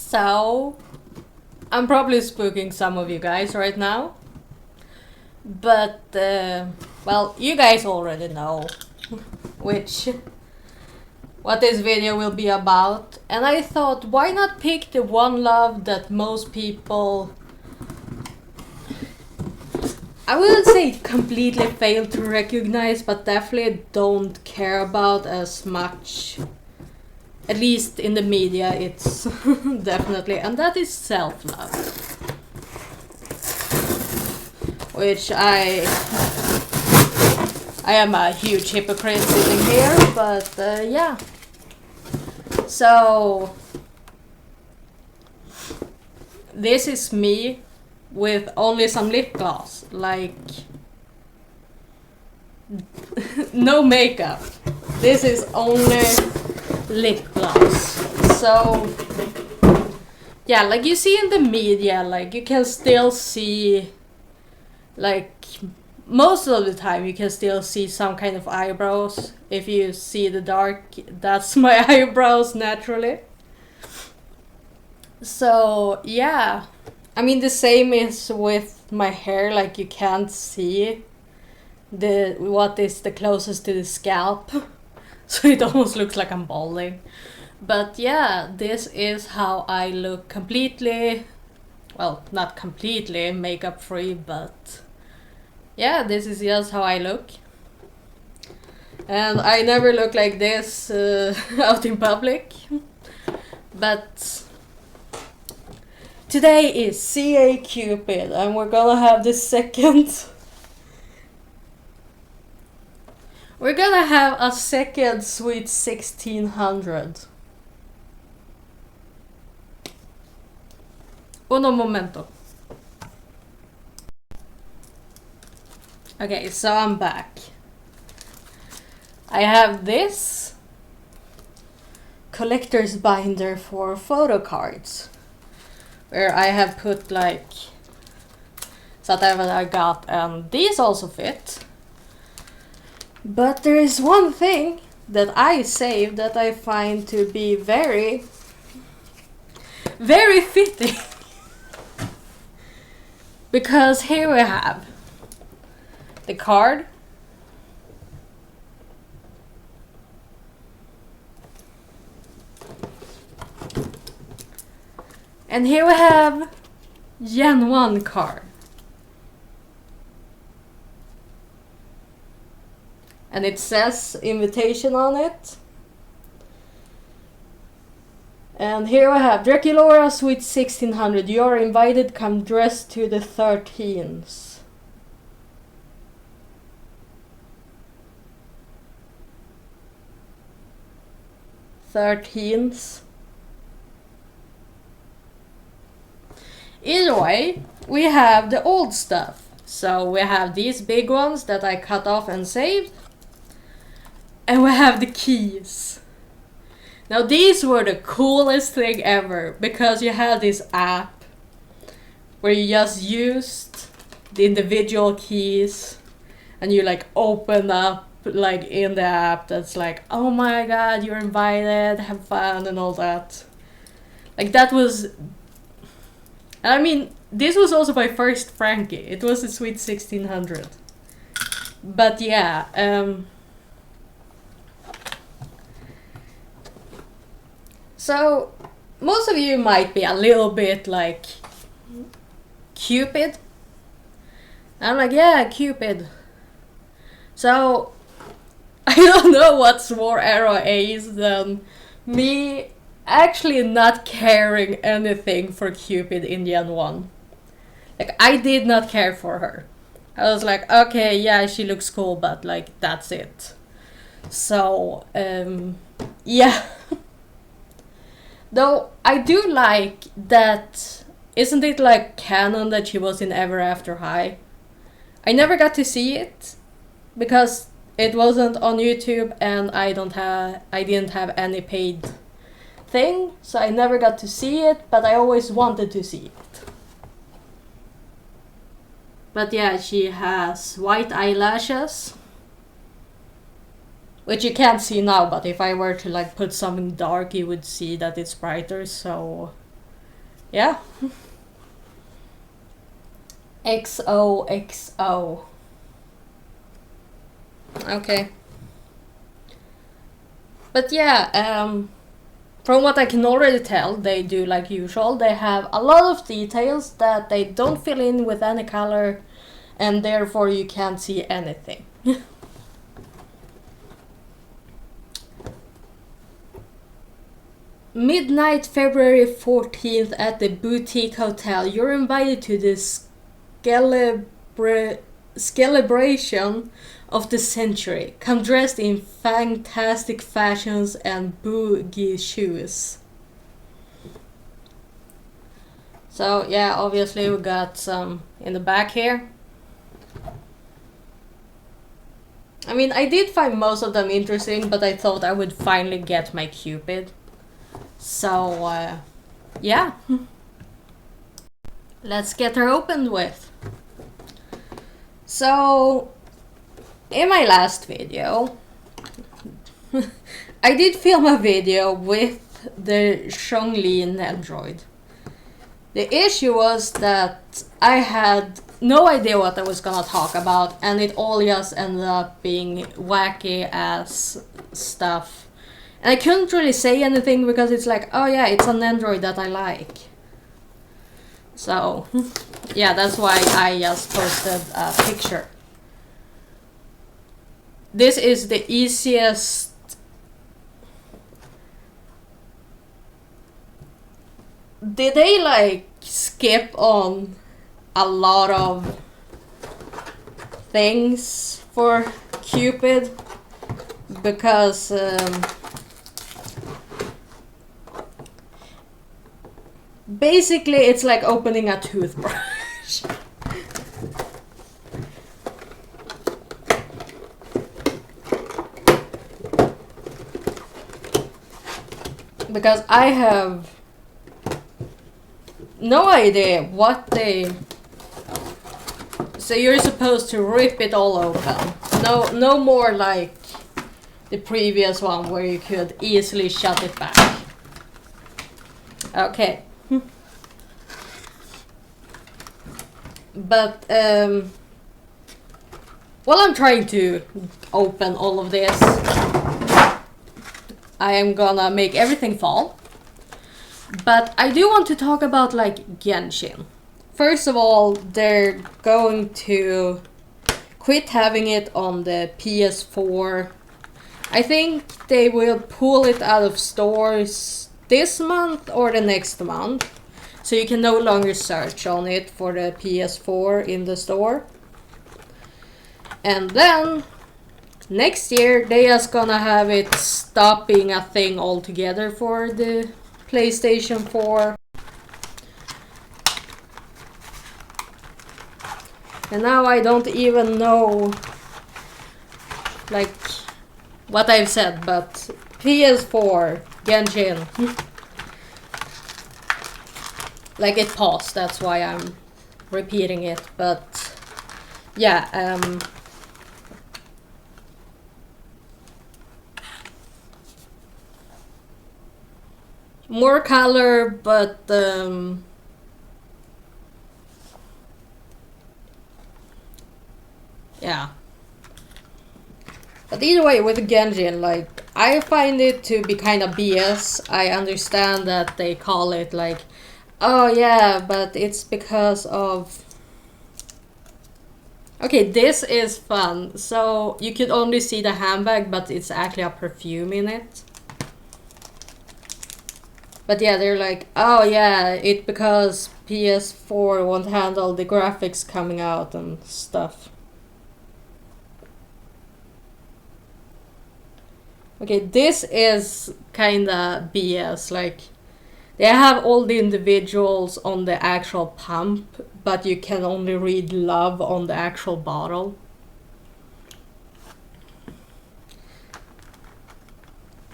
So, I'm probably spooking some of you guys right now. But, well, you guys already know what this video will be about. And I thought, why not pick the one love that most people, I wouldn't say completely fail to recognize, but definitely don't care about as much. At least in the media, it's definitely, and that is self-love. Which I am a huge hypocrite sitting here, but yeah. So, this is me with only some lip gloss, like no makeup. This is only lip gloss. So yeah, like you see in the media, like you can still see, like most of the time you can still see some kind of eyebrows. If you see the dark, that's my eyebrows naturally. So yeah, I mean the same is with my hair, like you can't see what is the closest to the scalp. So it almost looks like I'm balding. But yeah, this is how I look completely, well, not completely makeup free, but yeah, this is just how I look. And I never look like this out in public. But today is CA Cupid, and we're gonna have the second. We're gonna have a second Sweet 1600. Uno momento. Okay, so I'm back. I have this collector's binder for photo cards, where I have put like whatever I got, and these also fit. But there is one thing that I saved that I find to be very, very fitting. Because here we have the card. And here we have Gen 1 card. And it says invitation on it. And here we have Draculaura Sweet 1600. You are invited, come dressed to the 13s. Either way, we have the old stuff. So we have these big ones that I cut off and saved. And we have the keys. Now these were the coolest thing ever, because you had this app where you just used the individual keys and you like open up like in the app that's like, oh my god, you're invited, have fun and all that. Like that was, I mean, this was also my first Frankie. It was the Sweet 1600. But yeah, so most of you might be a little bit like, Cupid? I'm like, yeah, Cupid. So I don't know what's more arrow A's than me actually not caring anything for Cupid in Gen 1. Like, I did not care for her. I was like, okay, yeah, she looks cool, but like, that's it. So, yeah. Though, I do like that, isn't it like canon that she was in Ever After High? I never got to see it, because it wasn't on YouTube and I didn't have any paid thing, so I never got to see it, but I always wanted to see it. But yeah, she has white eyelashes, which you can't see now, but if I were to like put something dark, you would see that it's brighter. So Yeah. XOXO. Okay. But yeah, from what I can already tell, they do like usual. They have a lot of details that they don't fill in with any color, and therefore you can't see anything. Midnight, February 14th at the Boutique Hotel. You're invited to this celebration of the century. Come dressed in fantastic fashions and boogie shoes. So yeah, obviously we got some in the back here. I mean, I did find most of them interesting, but I thought I would finally get my Cupid. So yeah. Let's get her opened with. So, in my last video, I did film a video with the Zhonglin Android. The issue was that I had no idea what I was gonna talk about, and it all just ended up being wacky ass stuff. And I couldn't really say anything because it's like, oh yeah, it's an Android that I like. So, yeah, that's why I just posted a picture. This is the easiest. Did they like skip on a lot of things for Cupid? Because basically it's like opening a toothbrush. Because I have no idea what they... So you're supposed to rip it all open. No more like the previous one where you could easily shut it back. Okay. But while I'm trying to open all of this, I am gonna make everything fall. But I do want to talk about like Genshin. First of all, they're going to quit having it on the PS4. I think they will pull it out of stores this month or the next month. So you can no longer search on it for the PS4 in the store. And then next year they just gonna have it stop being a thing altogether for the PlayStation 4. And now I don't even know like what I've said, but PS4, Genshin. Like it paused, that's why I'm repeating it, but yeah, more color, but yeah. But either way, with Genshin, like, I find it to be kind of BS. I understand that they call it like, oh yeah, but it's because of... Okay, this is fun. So you could only see the handbag, but it's actually a perfume in it. But yeah, they're like, oh yeah, it because PS4 won't handle the graphics coming out and stuff. Okay, this is kinda BS, like, they have all the individuals on the actual pump, but you can only read love on the actual bottle.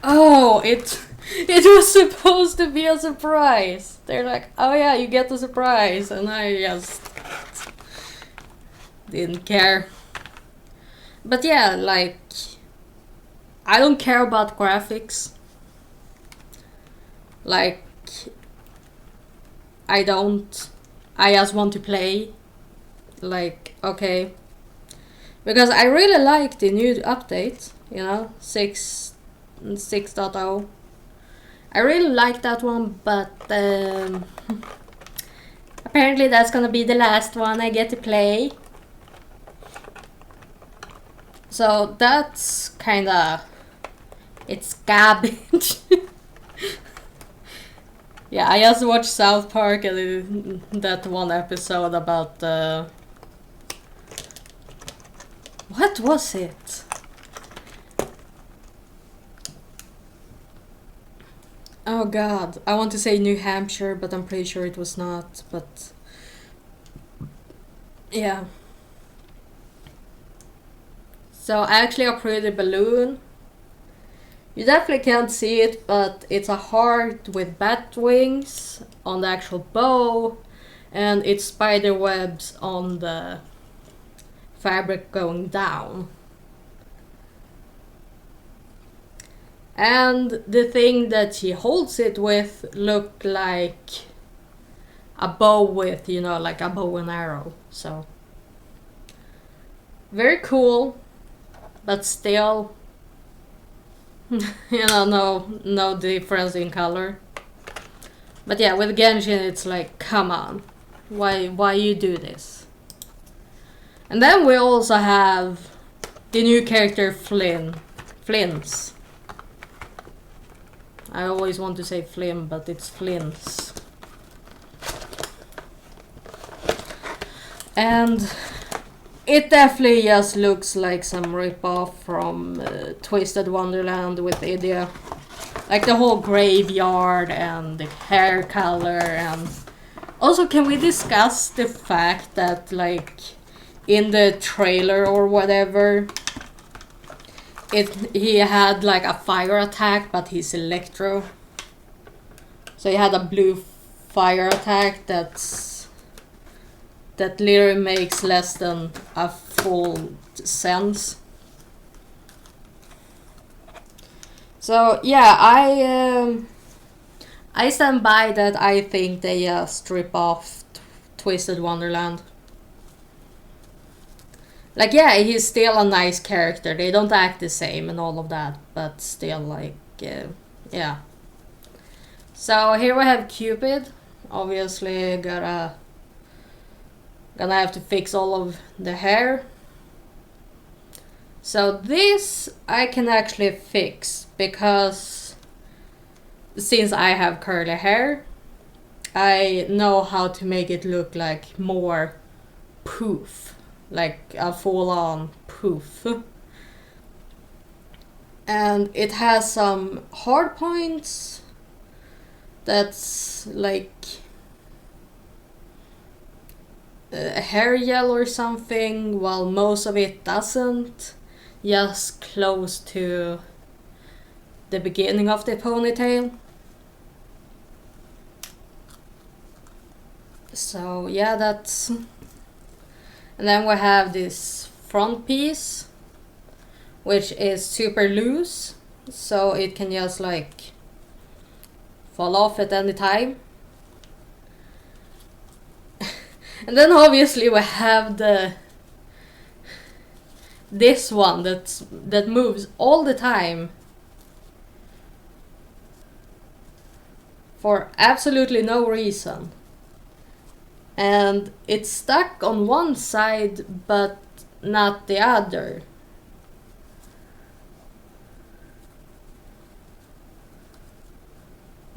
Oh, it was supposed to be a surprise. They're like, oh yeah, you get the surprise, and I just didn't care. But yeah, like, I don't care about graphics. Like, I don't. I just want to play. Like, okay. Because I really like the new update, you know, 6.0. I really like that one, but apparently that's gonna be the last one I get to play. So that's kinda... it's garbage. Yeah, I just watched South Park and that one episode about what was it? Oh god, I want to say New Hampshire, but I'm pretty sure it was not, but... yeah. So I actually upgraded the balloon. You definitely can't see it, but it's a heart with bat wings on the actual bow, and it's spider webs on the fabric going down. And the thing that she holds it with look like a bow with, you know, like a bow and arrow. So very cool, but still, you know, no difference in color. But yeah, with Genshin it's like, come on, why you do this? And then we also have the new character Flints. I always want to say Flim, but it's Flints. And it definitely just looks like some rip-off from Twisted Wonderland with Idia. Like the whole graveyard and the hair color. And also, can we discuss the fact that, like, in the trailer or whatever, he had like a fire attack, but he's electro. So he had a blue fire attack that literally makes less than a full sense. So yeah, I stand by that. I think they strip off Twisted Wonderland. Like, yeah, he's still a nice character. They don't act the same and all of that, but still, like, yeah. So here we have Cupid. Obviously, gonna have to fix all of the hair. So this I can actually fix because since I have curly hair, I know how to make it look like more poof. Like a full-on poof. And it has some hard points that's like hair gel or something, while most of it doesn't. Just close to the beginning of the ponytail. So yeah, that's... And then we have this front piece, which is super loose, so it can just like fall off at any time. And then obviously we have this one that moves all the time for absolutely no reason. And it's stuck on one side but not the other.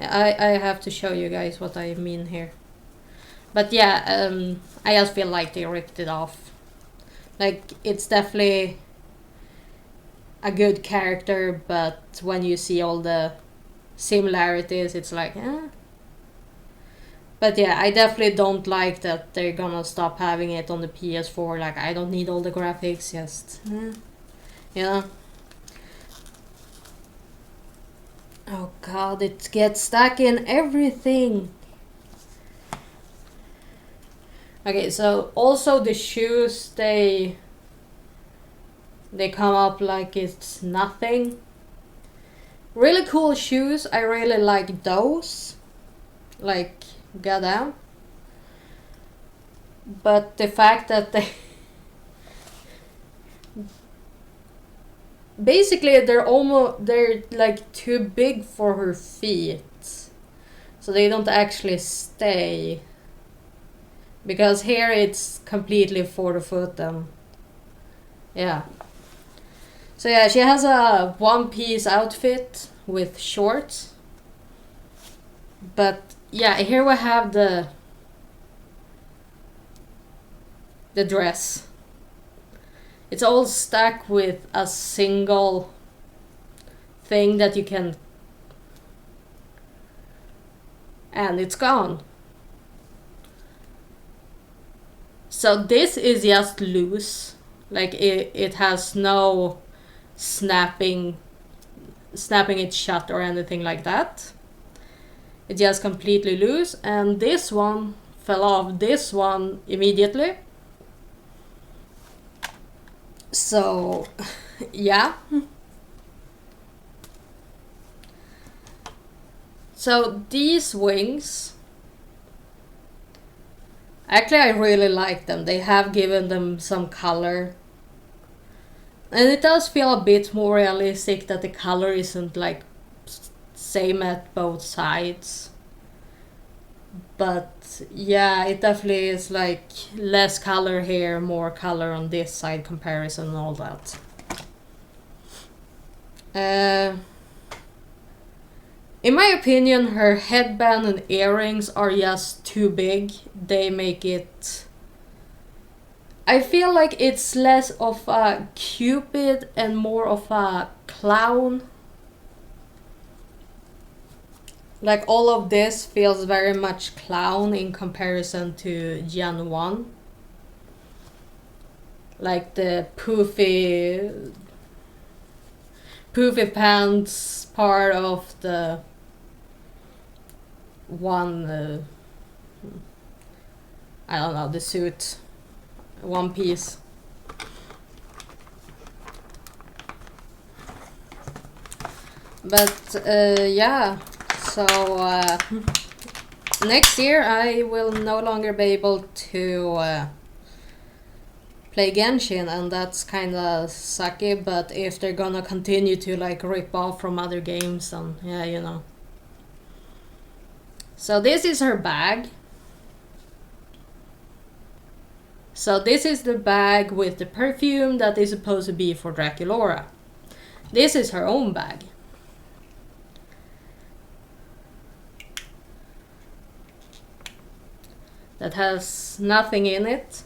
I have to show you guys what I mean here. But yeah, I just feel like they ripped it off. Like, it's definitely a good character, but when you see all the similarities, it's like, eh. But yeah, I definitely don't like that they're gonna stop having it on the PS4. Like, I don't need all the graphics, just... you know? Oh god, it gets stuck in everything! Okay, so also the shoes, they come up like it's nothing. Really cool shoes, I really like those. Like, goddamn. But the fact that they basically they're like too big for her feet, so they don't actually stay, because here it's completely for the foot. And yeah, so yeah, she has a one-piece outfit with shorts, but yeah, here we have the dress. It's all stuck with a single thing that you can, and it's gone. So this is just loose, like it has no snapping it shut or anything like that. It's just completely loose, and this one fell off this one immediately. So yeah. So these wings, actually I really like them. They have given them some color, and it does feel a bit more realistic that the color isn't like same at both sides. But yeah, it definitely is like less color here, more color on this side comparison and all that. In my opinion, her headband and earrings are just too big. They make it... I feel like it's less of a Cupid and more of a clown. Like all of this feels very much clown in comparison to Gen 1. Like the poofy pants part of the one, I don't know, the suit, one piece. But yeah, so next year I will no longer be able to play Genshin, and that's kinda sucky, but if they're gonna continue to like rip off from other games, then yeah, you know. So this is her bag. So this is the bag with the perfume that is supposed to be for Draculaura. This is her own bag. That has nothing in it.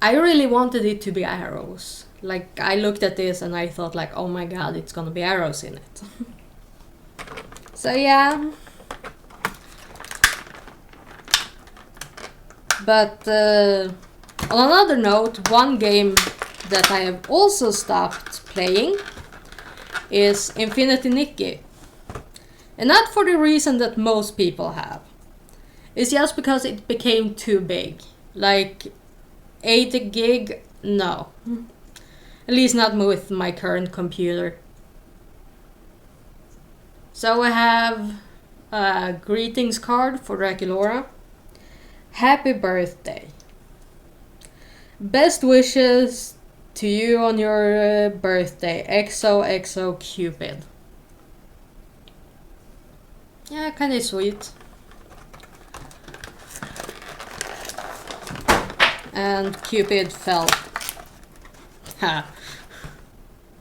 I really wanted it to be arrows. Like, I looked at this and I thought like, oh my god, it's gonna be arrows in it. So yeah. But on another note, one game that I have also stopped playing is Infinity Nikki. And not for the reason that most people have. It's just because it became too big. Like 80 gig, no. At least not with my current computer. So I have a greetings card for Draculaura. Happy birthday. Best wishes to you on your birthday. XOXO Cupid. Yeah, kinda sweet. And Cupid fell. Ha.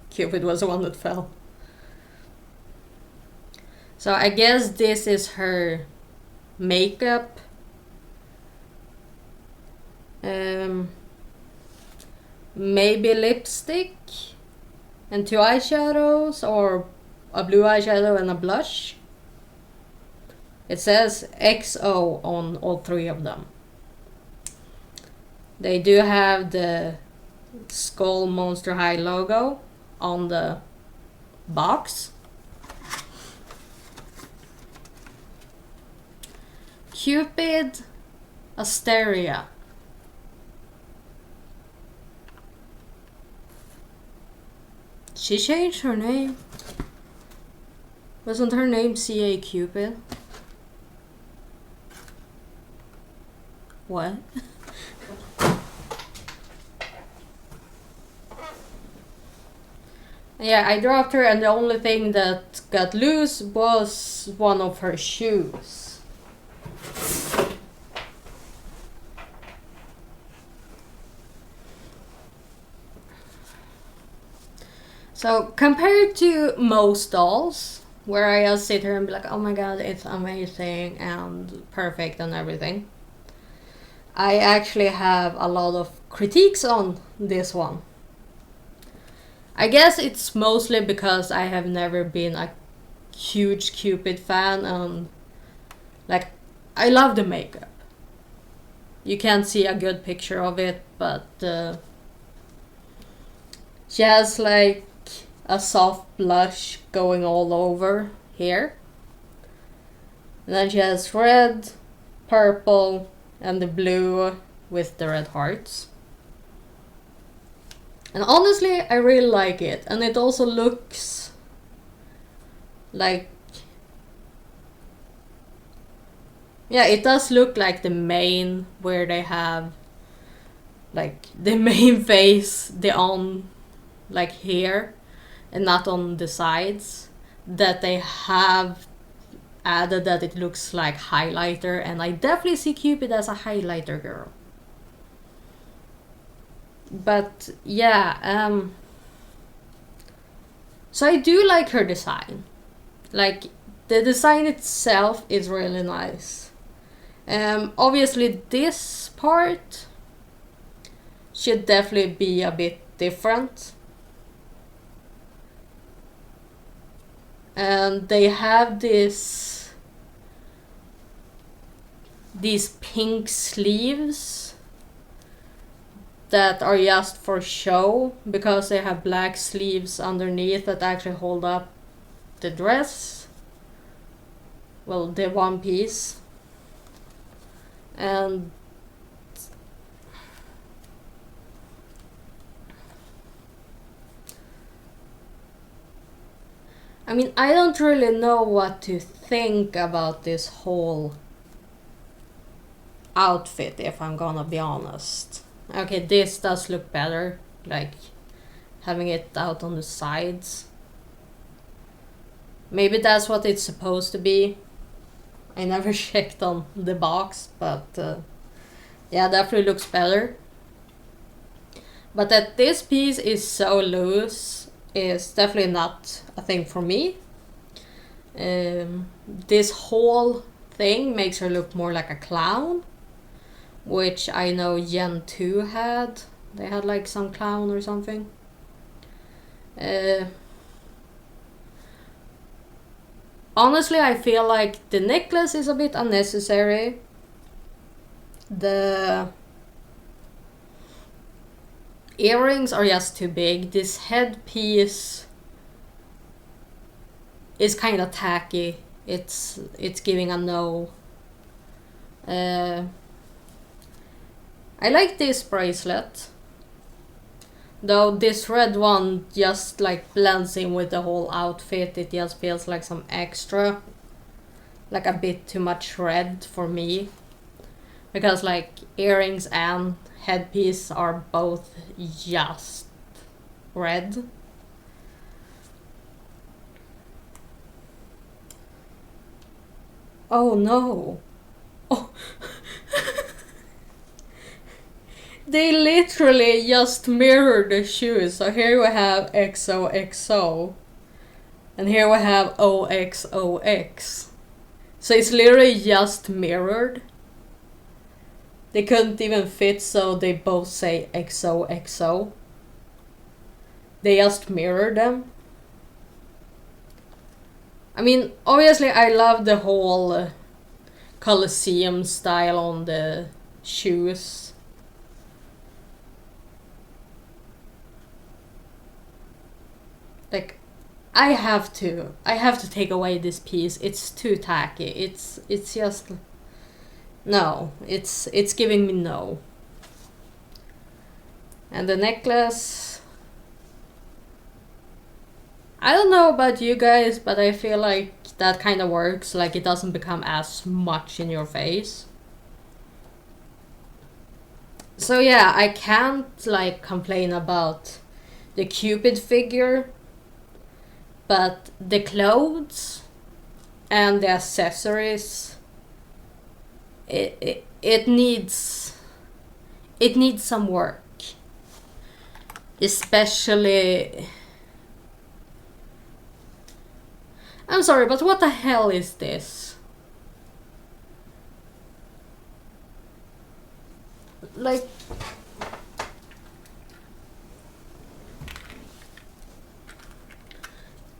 Cupid was the one that fell. So I guess this is her makeup. Maybe lipstick and 2 eyeshadows, or a blue eyeshadow and a blush. It says XO on all 3 of them. They do have the Skull Monster High logo on the box. Cupid Asteria. She changed her name. Wasn't her name CA Cupid? What? Yeah, I dropped her and the only thing that got loose was one of her shoes. So compared to most dolls, where I just sit here and be like, oh my god, it's amazing and perfect and everything, I actually have a lot of critiques on this one. I guess it's mostly because I have never been a huge Cupid fan, and like, I love the makeup. You can't see a good picture of it, but she has like a soft blush going all over here. And then she has red, purple, and the blue with the red hearts. And honestly, I really like it. And it also looks like... yeah, it does look like the main, where they have like the main face, like here, and not on the sides. That they have added that it looks like highlighter, and I definitely see Cupid as a highlighter girl. But yeah, so I do like her design. Like, the design itself is really nice. Obviously this part should definitely be a bit different. And they have these pink sleeves that are just for show, because they have black sleeves underneath that actually hold up the dress. Well, the one piece. And I mean, I don't really know what to think about this whole outfit, if I'm gonna be honest. Okay, this does look better, like having it out on the sides. Maybe that's what it's supposed to be. I never checked on the box, but yeah, definitely looks better. But that this piece is so loose is definitely not a thing for me. This whole thing makes her look more like a clown, which I know Gen 2 had. They had like some clown or something. Honestly, I feel like the necklace is a bit unnecessary. The earrings are just too big. This headpiece is kind of tacky. It's giving a no. I like this bracelet, though this red one just like blends in with the whole outfit. It just feels like some extra, like a bit too much red for me, because like earrings and headpiece are both just red. Oh no. Oh. They literally just mirror the shoes. So here we have XOXO. And here we have OXOX. So it's literally just mirrored. They couldn't even fit, so they both say XOXO. They just mirrored them. I mean, obviously I love the whole Colosseum style on the shoes. Like, I have to take away this piece. It's too tacky. It's just no. It's giving me no. And the necklace, I don't know about you guys, but I feel like that kind of works. Like it doesn't become as much in your face. So yeah, I can't like complain about the Cupid figure, but the clothes and the accessories, it needs some work. Especially, I'm sorry, but what the hell is this? Like,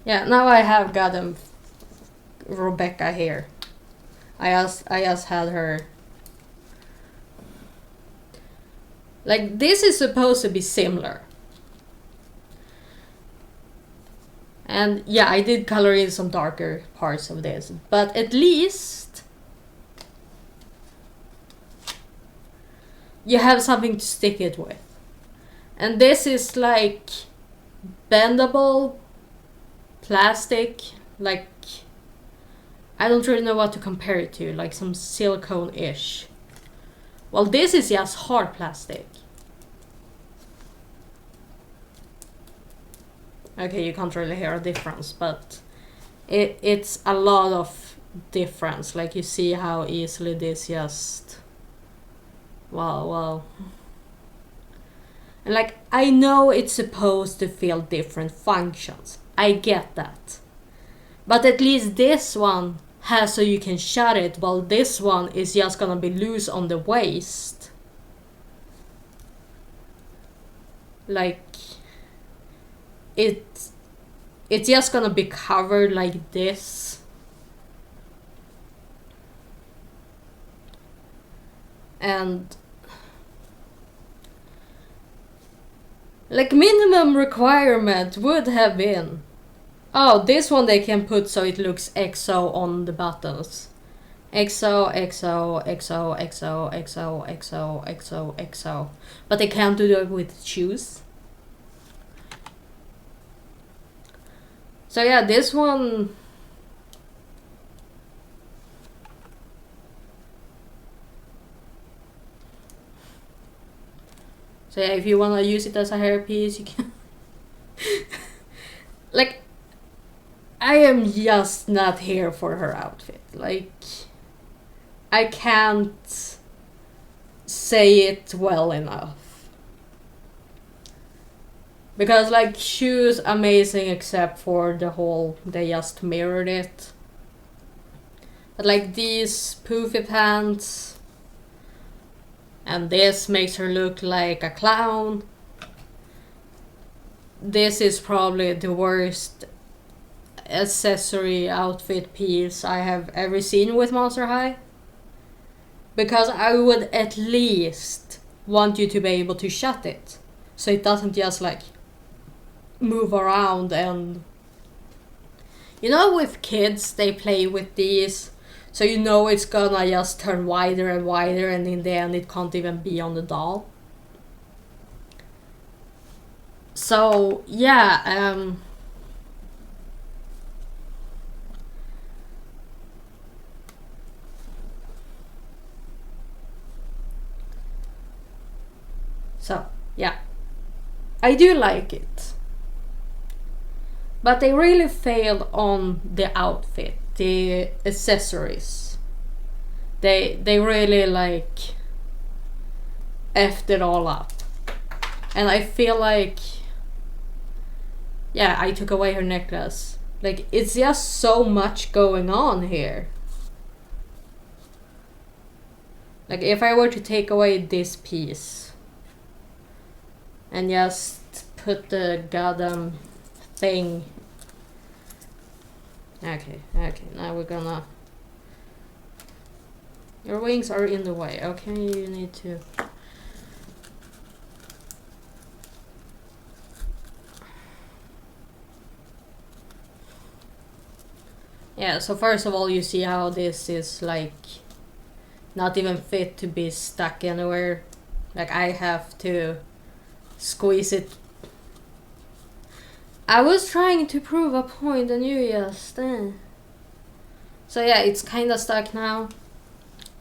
yeah, now I have gotten Rebecca here. I just had her. Like, this is supposed to be similar. And yeah, I did color in some darker parts of this, but at least you have something to stick it with. And this is like bendable plastic, like I don't really know what to compare it to, like some silicone-ish. Well, this is just hard plastic. Okay, you can't really hear a difference, but it's a lot of difference. Like you see how easily this just... Wow. And like, I know it's supposed to feel different functions. I get that. But at least this one has so you can shut it, while this one is just gonna be loose on the waist. Like, it's just gonna be covered like this. And like, minimum requirement would have been, oh, this one they can put so it looks XO on the buttons. XO, XO, XO, XO, XO, XO, XO, XO. But they can't do that with shoes. So yeah, this one... So yeah, if you wanna use it as a hairpiece, you can... Like, I am just not here for her outfit. Like, I can't say it well enough. Because like, shoes amazing except for the whole, they just mirrored it. But like these poofy pants, and this makes her look like a clown. This is probably the worst accessory outfit piece I have ever seen with Monster High. Because I would at least want you to be able to shut it. So it doesn't just like move around. And you know, with kids they play with these, so you know it's gonna just turn wider and wider, and in the end it can't even be on the doll. So yeah, so yeah, I do like it. But they really failed on the outfit, the accessories. They really like effed it all up. And I feel like, yeah, I took away her necklace. Like, it's just so much going on here. Like, if I were to take away this piece and just put the goddamn thing. Okay, now we're gonna... Your wings are in the way, okay? You need to... Yeah, so first of all, you see how this is like not even fit to be stuck anywhere. Like, I have to squeeze it. I was trying to prove a point and you just... So yeah, it's kinda stuck now.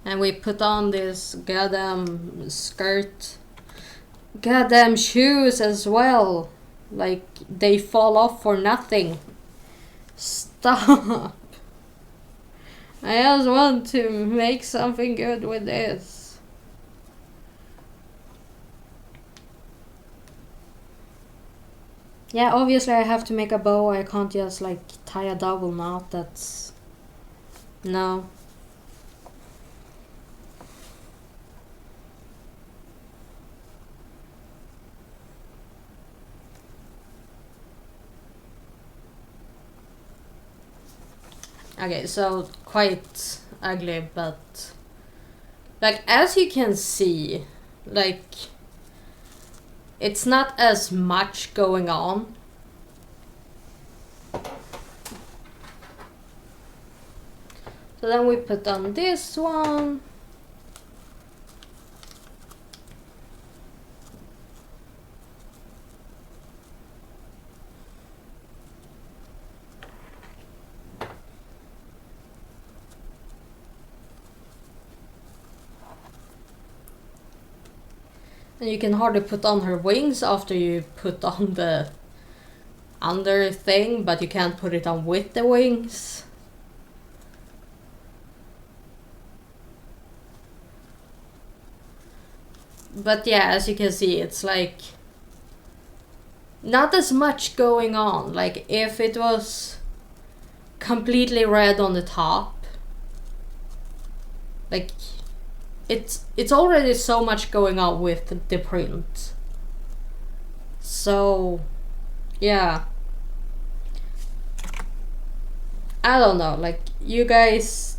And we put on this goddamn skirt. Goddamn shoes as well. Like, they fall off for nothing. Stop. I just want to make something good with this. Yeah, obviously I have to make a bow. I can't just like tie a double knot. That's... No. Okay, so quite ugly, but like as you can see, like it's not as much going on. So then we put on this one. And you can hardly put on her wings after you put on the under thing, but you can't put it on with the wings. But yeah, as you can see, it's like not as much going on. Like if it was completely red on the top, like it's already so much going on with the print. So yeah, I don't know, like you guys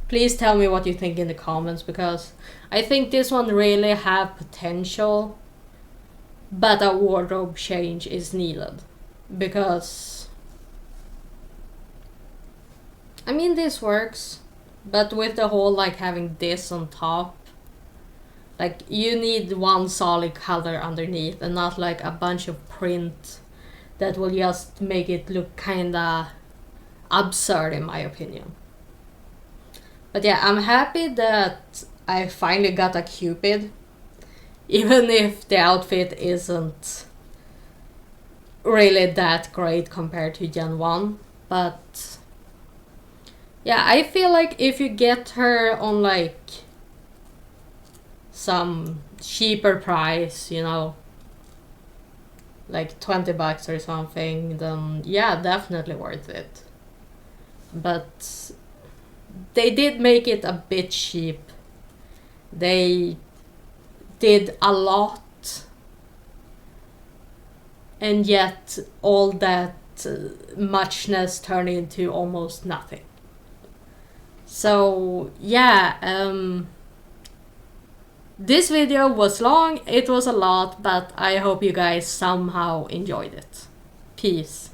please tell me what you think in the comments, because I think this one really have potential, but a wardrobe change is needed. Because I mean, this works, but with the whole like having this on top, like you need one solid color underneath and not like a bunch of print that will just make it look kinda absurd in my opinion. But yeah, I'm happy that I finally got a Cupid, even if the outfit isn't really that great compared to Gen 1. But yeah, I feel like if you get her on like some cheaper price, you know, like 20 bucks or something, then yeah, definitely worth it. But they did make it a bit cheap. They did a lot, and yet all that muchness turned into almost nothing. So yeah, this video was long, it was a lot, but I hope you guys somehow enjoyed it. Peace.